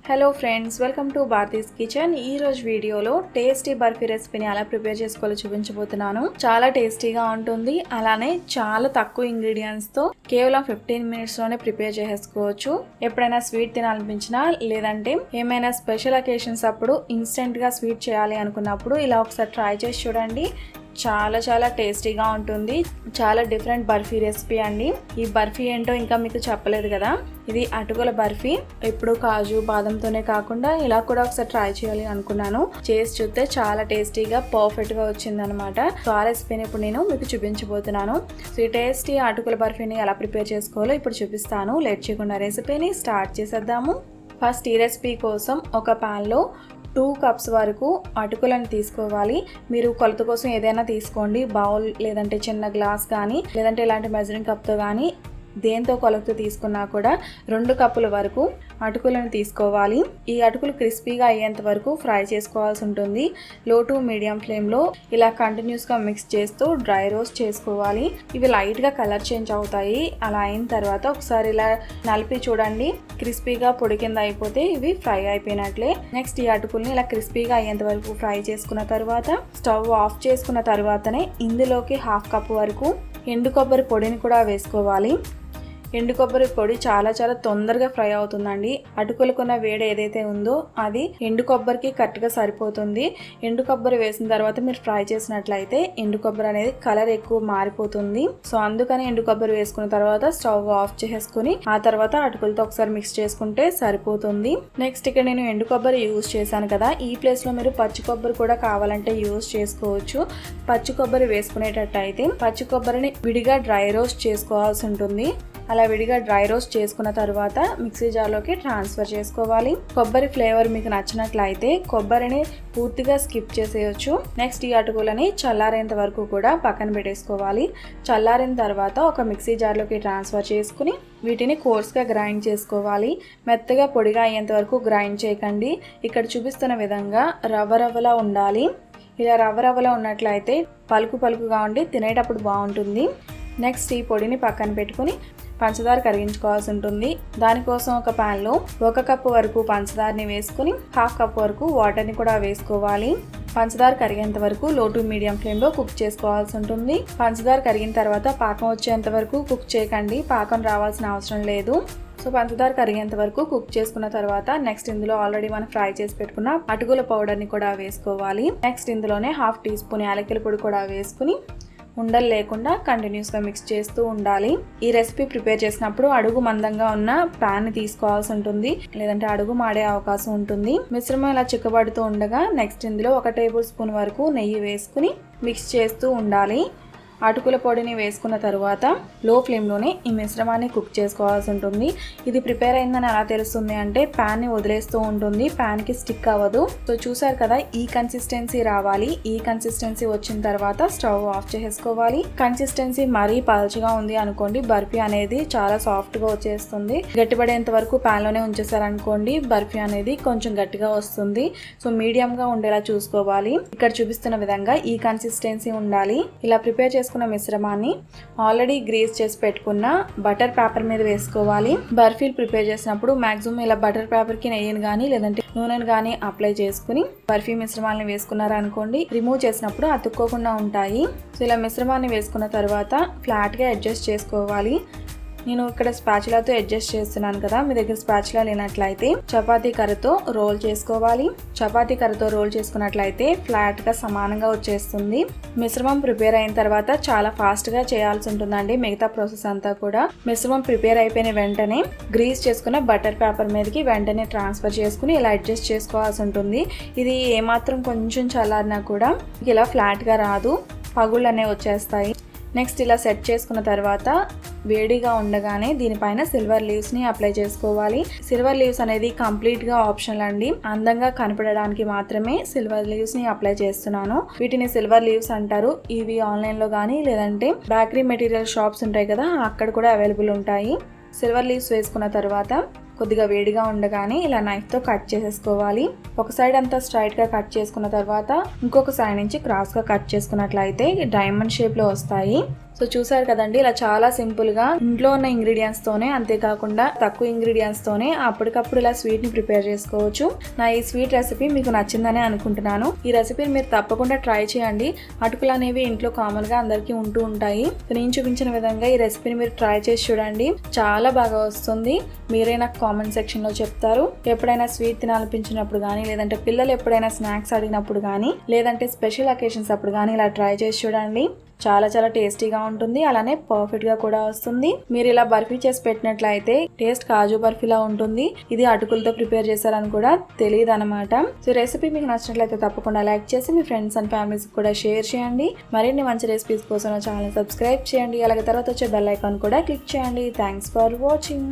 Hello friends, welcome to Bharati's kitchen. ఈ రోజు వీడియోలో టేస్టీ బర్ఫీ రెసిపీని ఎలా ప్రిపేర్ చేసుకోవాలో చూపించబోతున్నాను. చాలా టేస్టీగా ఉంటుంది, అలానే చాలా తక్కువ ఇంగ్రీడియంట్స్ తో కేవలం 15 minutes లోనే ప్రిపేర్ చేసుకోవచ్చు. ఎప్పుడైనా స్వీట్ తినాలనిపించినా లేదంటే ఏమైనా స్పెషల్ అకేషన్స్ అప్పుడు ఇన్స్టెంట్ గా స్వీట్ చేయాలి అనుకున్నప్పుడు ఇలా ఒకసారి ట్రై చేసి చూడండి. చాలా టేస్టీగా ఉంటుంది. చాలా డిఫరెంట్ బర్ఫీ రెసిపీ అండి. ఈ బర్ఫీ ఏంటో ఇంకా మీకు చెప్పలేదు కదా. ఇది అటుకుల బర్ఫీ. ఇప్పుడు కాజు బాదంతోనే కాకుండా ఇలా కూడా ఒకసారి ట్రై చేయాలి అనుకున్నాను. చేసి చూస్తే చాలా టేస్టీగా పర్ఫెక్ట్ గా వచ్చింది అనమాట. సో ఆ రెసిపీని ఇప్పుడు నేను మీకు చూపించబోతున్నాను. సో ఈ టేస్టీ అటుకుల బర్ఫీని ఎలా ప్రిపేర్ చేసుకోవాలో ఇప్పుడు చూపిస్తాను. లేట్ చేయకుండా రెసిపీని స్టార్ట్ చేసేద్దాము. ఫస్ట్ ఈ రెసిపీ కోసం ఒక ప్యాన్లో 2 cups వరకు అటుకులను తీసుకోవాలి. మీరు కొలత కోసం ఏదైనా తీసుకోండి, బౌల్ లేదంటే చిన్న గ్లాస్ కానీ లేదంటే ఇలాంటి మెజరింగ్ కప్తో కానీ దేంతో కొలత తీసుకున్నా కూడా 2 కప్పుల వరకు అటుకులను తీసుకోవాలి. ఈ అటుకులు క్రిస్పీగా అయ్యేంత వరకు ఫ్రై చేసుకోవాల్సి ఉంటుంది. లో టు మీడియం ఫ్లేమ్లో ఇలా కంటిన్యూస్గా మిక్స్ చేస్తూ డ్రై రోస్ట్ చేసుకోవాలి. ఇవి లైట్గా కలర్ చేంజ్ అవుతాయి. అలా అయిన తర్వాత ఒకసారి ఇలా నలిపి చూడండి. క్రిస్పీగా పొడి కింద అయిపోతే ఇవి ఫ్రై అయిపోయినట్లే. నెక్స్ట్ ఈ అటుకుల్ని ఇలా క్రిస్పీగా అయ్యేంత వరకు ఫ్రై చేసుకున్న తర్వాత స్టవ్ ఆఫ్ చేసుకున్న తర్వాతనే ఇందులోకి 1/2 cup వరకు ఎండు కొబ్బరి పొడిని కూడా వేసుకోవాలి. ఎండు కొబ్బరి పొడి చాలా తొందరగా ఫ్రై అవుతుందండి. అటుకులకున్న వేడి ఏదైతే ఉందో అది ఎండు కొబ్బరికి కరెక్ట్గా సరిపోతుంది. ఎండు కొబ్బరి వేసిన తర్వాత మీరు ఫ్రై చేసినట్లయితే ఎండు కొబ్బరి అనేది కలర్ ఎక్కువ మారిపోతుంది. సో అందుకని ఎండు కొబ్బరి వేసుకున్న తర్వాత స్టవ్ ఆఫ్ చేసుకుని ఆ తర్వాత అటుకులతో ఒకసారి మిక్స్ చేసుకుంటే సరిపోతుంది. నెక్స్ట్ ఇక్కడ నేను ఎండు కొబ్బరి యూజ్ చేశాను కదా, ఈ ప్లేస్ లో మీరు పచ్చి కొబ్బరి కూడా కావాలంటే యూజ్ చేసుకోవచ్చు. పచ్చి కొబ్బరి వేసుకునేటట్టు అయితే పచ్చి కొబ్బరిని విడిగా డ్రై రోస్ట్ చేసుకోవాల్సి ఉంటుంది. అలా విడిగా డ్రై రోస్ట్ చేసుకున్న తర్వాత మిక్సీ జార్లోకి ట్రాన్స్ఫర్ చేసుకోవాలి. కొబ్బరి ఫ్లేవర్ మీకు నచ్చినట్లయితే కొబ్బరిని పూర్తిగా స్కిప్ చేసేయచ్చు. నెక్స్ట్ ఈ అటుకులని చల్లారేంత వరకు కూడా పక్కన పెట్టేసుకోవాలి. చల్లారిన తర్వాత ఒక మిక్సీ జార్లోకి ట్రాన్స్ఫర్ చేసుకుని వీటిని కోర్స్గా గ్రైండ్ చేసుకోవాలి. మెత్తగా పొడిగా అయ్యేంత వరకు గ్రైండ్ చేయకండి. ఇక్కడ చూపిస్తున్న విధంగా రవ్వలా ఉండాలి. ఇలా రవ్వలా ఉన్నట్లయితే పలుకుగా ఉండి తినేటప్పుడు బాగుంటుంది. నెక్స్ట్ ఈ పొడిని పక్కన పెట్టుకుని పంచదార కరిగించుకోవాల్సి ఉంటుంది. దానికోసం ఒక ప్యాన్లో 1 cup వరకు పంచదారని వేసుకుని 1/2 cup వరకు వాటర్ని కూడా వేసుకోవాలి. పంచదార కరిగేంత వరకు లో టు మీడియం ఫ్లేమ్లో కుక్ చేసుకోవాల్సి ఉంటుంది. పంచదార కరిగిన తర్వాత పాకం వచ్చేంత వరకు కుక్ చేయకండి, పాకం రావాల్సిన అవసరం లేదు. సో పంచదార కరిగేంత వరకు కుక్ చేసుకున్న తర్వాత నెక్స్ట్ ఇందులో ఆల్రెడీ మనం ఫ్రై చేసి పెట్టుకున్న అటుకుల పౌడర్ని కూడా వేసుకోవాలి. నెక్స్ట్ ఇందులోనే 1/2 teaspoon యాలకుల పొడి కూడా వేసుకుని ఉండలు లేకుండా కంటిన్యూస్గా మిక్స్ చేస్తూ ఉండాలి. ఈ రెసిపీ ప్రిపేర్ చేసినప్పుడు అడుగు మందంగా ఉన్న ప్యాన్ తీసుకోవాల్సి ఉంటుంది, లేదంటే అడుగు మాడే అవకాశం ఉంటుంది. మిశ్రమం ఇలా చిక్కబడుతూ ఉండగా నెక్స్ట్ ఇందులో 1 tablespoon వరకు నెయ్యి వేసుకుని మిక్స్ చేస్తూ ఉండాలి. అటుకుల పొడిని వేసుకున్న తర్వాత లో ఫ్లేమ్లోనే ఈ మిశ్రమాన్ని కుక్ చేసుకోవాల్సి ఉంటుంది. ఇది ప్రిపేర్ అయిందని ఎలా తెలుస్తుంది అంటే ప్యాన్ని వదిలేస్తూ ఉంటుంది, ప్యాన్కి స్టిక్ అవ్వదు. సో చూసారు కదా, ఈ కన్సిస్టెన్సీ రావాలి. ఈ కన్సిస్టెన్సీ వచ్చిన తర్వాత స్టవ్ ఆఫ్ చేసుకోవాలి. కన్సిస్టెన్సీ మరీ పల్చగా ఉంది అనుకోండి, బర్ఫీ అనేది చాలా సాఫ్ట్గా వచ్చేస్తుంది. గట్టిపడేంత వరకు ప్యాన్లోనే ఉంచేసారనుకోండి, బర్ఫీ అనేది కొంచెం గట్టిగా వస్తుంది. సో మీడియంగా ఉండేలా చూసుకోవాలి. ఇక్కడ చూపిస్తున్న విధంగా ఈ కన్సిస్టెన్సీ ఉండాలి. ఇలా ప్రిపేర్ చేసుకున్న మిశ్రమాన్ని ఆల్రెడీ గ్రీస్ చేసి పెట్టుకున్న బటర్ పేపర్ మీద వేసుకోవాలి. బర్ఫీలు ప్రిపేర్ చేసినప్పుడు మాక్సిమం ఇలా బటర్ పేపర్ కి నెయ్యిని గానీ లేదంటే నూనెను గానీ అప్లై చేసుకుని బర్ఫీ మిశ్రమాన్ని వేసుకున్నారనుకోండి, రిమూవ్ చేసినప్పుడు అతుక్కోకుండా ఉంటాయి. సో ఇలా మిశ్రమాన్ని వేసుకున్న తర్వాత ఫ్లాట్ గా అడ్జస్ట్ చేసుకోవాలి. నేను ఇక్కడ స్పాచులాతో అడ్జస్ట్ చేస్తున్నాను కదా, మీ దగ్గర స్పాచులా లేనట్లయితే చపాతీ కర్రతో రోల్ చేసుకోవాలి. చపాతీ కర్రతో రోల్ చేసుకున్నట్లయితే ఫ్లాట్ గా సమానంగా వచ్చేస్తుంది. మిశ్రమం ప్రిపేర్ అయిన తర్వాత చాలా ఫాస్ట్ గా చేయాల్సి ఉంటుందండి మిగతా ప్రాసెస్ అంతా కూడా. మిశ్రమం ప్రిపేర్ అయిపోయిన వెంటనే గ్రీస్ చేసుకున్న బటర్ పేపర్ మీదకి వెంటనే ట్రాన్స్ఫర్ చేసుకుని ఇలా అడ్జస్ట్ చేసుకోవాల్సి ఉంటుంది. ఇది ఏమాత్రం కొంచెం చల్లారినా కూడా ఇలా ఫ్లాట్ గా రాదు, పగుళ్ళు అనేవి వచ్చేస్తాయి. నెక్స్ట్ ఇలా సెట్ చేసుకున్న తర్వాత వేడిగా ఉండగానే దీనిపైన సిల్వర్ లీవ్స్ ని అప్లై చేసుకోవాలి. సిల్వర్ లీవ్స్ అనేది కంప్లీట్ గా ఆప్షనల్ అండి, అందంగా కనపడడానికి మాత్రమే సిల్వర్ లీవ్స్ ని అప్లై చేస్తున్నాను. వీటిని సిల్వర్ లీవ్స్ అంటారు. ఇవి ఆన్లైన్ లో కానీ లేదంటే బేకరీ మెటీరియల్ షాప్స్ ఉంటాయి కదా, అక్కడ కూడా అవైలబుల్ ఉంటాయి. సిల్వర్ లీవ్స్ వేసుకున్న తర్వాత కొద్దిగా వేడిగా ఉండగానే ఇలా నైఫ్తో కట్ చేసేసుకోవాలి. ఒక సైడ్ అంతా స్ట్రైట్గా కట్ చేసుకున్న తర్వాత ఇంకొక సైడ్ నుంచి క్రాస్గా కట్ చేసుకున్నట్లయితే డైమండ్ షేప్లో వస్తాయి. సో చూసారు కదండి, ఇలా చాలా సింపుల్ గా ఇంట్లో ఉన్న ఇంగ్రీడియంట్స్ తోనే, అంతేకాకుండా తక్కువ ఇంగ్రీడియంట్స్ తోనే అప్పటికప్పుడు ఇలా స్వీట్ ని ప్రిపేర్ చేసుకోవచ్చు. నా ఈ స్వీట్ రెసిపీ మీకు నచ్చిందని అనుకుంటున్నాను. ఈ రెసిపీని మీరు తప్పకుండా ట్రై చేయండి. అటుకులు అనేవి ఇంట్లో కామన్ గా అందరికీ ఉంటూ ఉంటాయి. నేను చూపించిన విధంగా ఈ రెసిపీని మీరు ట్రై చేసి చూడండి, చాలా బాగా వస్తుంది. మీరే నాకు కామెంట్ సెక్షన్ లో చెప్తారు. ఎప్పుడైనా స్వీట్ తినాలనిపించినప్పుడు కానీ, లేదంటే పిల్లలు ఎప్పుడైనా స్నాక్స్ అడిగినప్పుడు కానీ, లేదంటే స్పెషల్ అకేషన్స్ అప్పుడు కానీ ఇలా ట్రై చేసి చూడండి. చాలా చాలా టేస్టీగా ఉంటుంది, అలానే పర్ఫెక్ట్ గా కూడా వస్తుంది. మీరు ఇలా బర్ఫీ చేసి పెట్టినట్లయితే టేస్ట్ కాజు బర్ఫీలా ఉంటుంది. ఇది అటుకులతో ప్రిపేర్ చేశారని కూడా తెలియదు అనమాట. సో రెసిపీ మీకు నచ్చినట్లయితే తప్పకుండా లైక్ చేసి మీ ఫ్రెండ్స్ అండ్ ఫ్యామిలీస్ కూడా షేర్ చేయండి. మరిన్ని మంచి రెసిపీస్ కోసం నా ఛానల్ సబ్స్క్రైబ్ చేయండి. అలాగే తర్వాత వచ్చే బెల్ ఐకాన్ కూడా క్లిక్ చేయండి. Thanks for watching.